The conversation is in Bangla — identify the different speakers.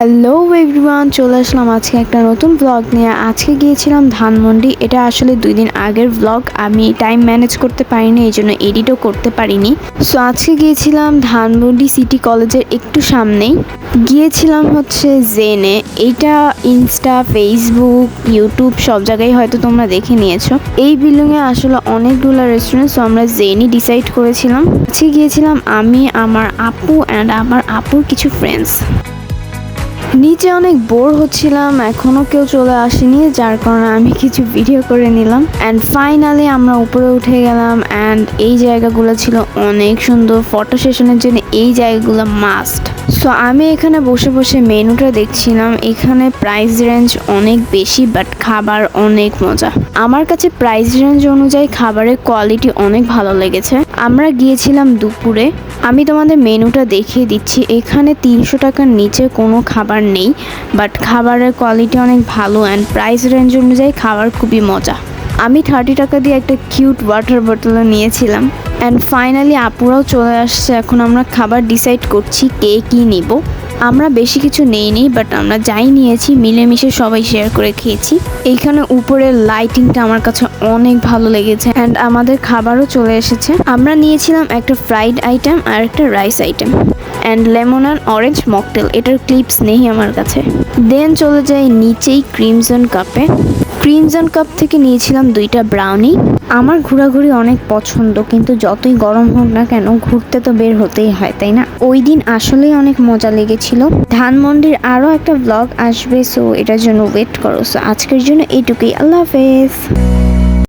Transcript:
Speaker 1: হ্যালো এভরিওয়ান, চলে আসলাম আজকে একটা নতুন ব্লগ নিয়ে। আজকে গিয়েছিলাম ধানমন্ডি। এটা আসলে 2 দিন আগের ব্লগ, আমি টাইম ম্যানেজ করতে পারিনি, এই জন্য এডিটও করতে পারিনি। সো আজকে গিয়েছিলাম ধানমন্ডি সিটি কলেজের একটু সামনেই। গিয়েছিলাম হচ্ছে জেনে। এইটা ইনস্টা, ফেসবুক, ইউটিউব সব জায়গায় হয়তো তোমরা দেখে নিয়েছো। এই বিল্ডিংয়ে আসলে অনেকগুলো রেস্টুরেন্ট, সো আমরা জেনই ডিসাইড করেছিলাম। আজকে গিয়েছিলাম আমি, আমার আপু অ্যান্ড আমার আপুর কিছু ফ্রেন্ডস। নিচে অনেক বোর হচ্ছিলাম, এখনও কেউ চলে আসেনি, যার কারণে আমি কিছু ভিডিও করে নিলাম। অ্যান্ড ফাইনালি আমরা উপরে উঠে গেলাম। অ্যান্ড এই জায়গাগুলো ছিল অনেক সুন্দর, ফটো সেশনের জন্য এই জায়গাগুলো মাস্ট। সো আমি এখানে বসে বসে মেনুটা দেখছিলাম। এখানে প্রাইস রেঞ্জ অনেক বেশি, বাট খাবার অনেক মজা। আমার কাছে প্রাইস রেঞ্জ অনুযায়ী খাবারের কোয়ালিটি অনেক ভালো লেগেছে। আমরা গিয়েছিলাম দুপুরে। আমি তোমাদের মেনুটা দেখিয়ে দিচ্ছি। এখানে 300 টাকার নিচে কোনো খাবার নেই, বাট খাবারের কোয়ালিটি অনেক ভালো অ্যান্ড প্রাইস রেঞ্জ অনুযায়ী খাবার খুবই মজা। আমি 30 টাকা দিয়ে একটা কিউট ওয়াটার বোতলও নিয়েছিলাম। অ্যান্ড ফাইনালি আপুরাও চলে আসছে। এখন আমরা খাবার ডিসাইড করছি কে কী নিব। আমরা বেশি কিছু নেইনি, বাট আমরা যাই নিয়েছি মিলেমিশে সবাই শেয়ার করে খেয়েছি। এইখানে উপরের লাইটিংটা আমার কাছে অনেক ভালো লেগেছে। অ্যান্ড আমাদের খাবারও চলে এসেছে। আমরা নিয়েছিলাম একটা ফ্রাইড আইটেম আর একটা rice item and lemon and orange mocktail. এটার ক্লিপস নেই আমার কাছে। দেন চলে যাই নিচেই ক্রিমজন কাপে। ক্রিমজন কাপ থেকে নিয়েছিলাম 2টা ব্রাউনি। আমার ঘোরাঘুরি অনেক পছন্দ, কিন্তু যতই গরম হোক না কেন ঘুরতে তো বের হতেই হয়, তাই না? ওই দিন আসলেই অনেক মজা লেগেছিল। ধানমন্ডির আরও একটা ব্লগ আসবে, সো এটার জন্য ওয়েট করো। সো আজকের জন্য এইটুকুই। আল্লাহ হাফেজ।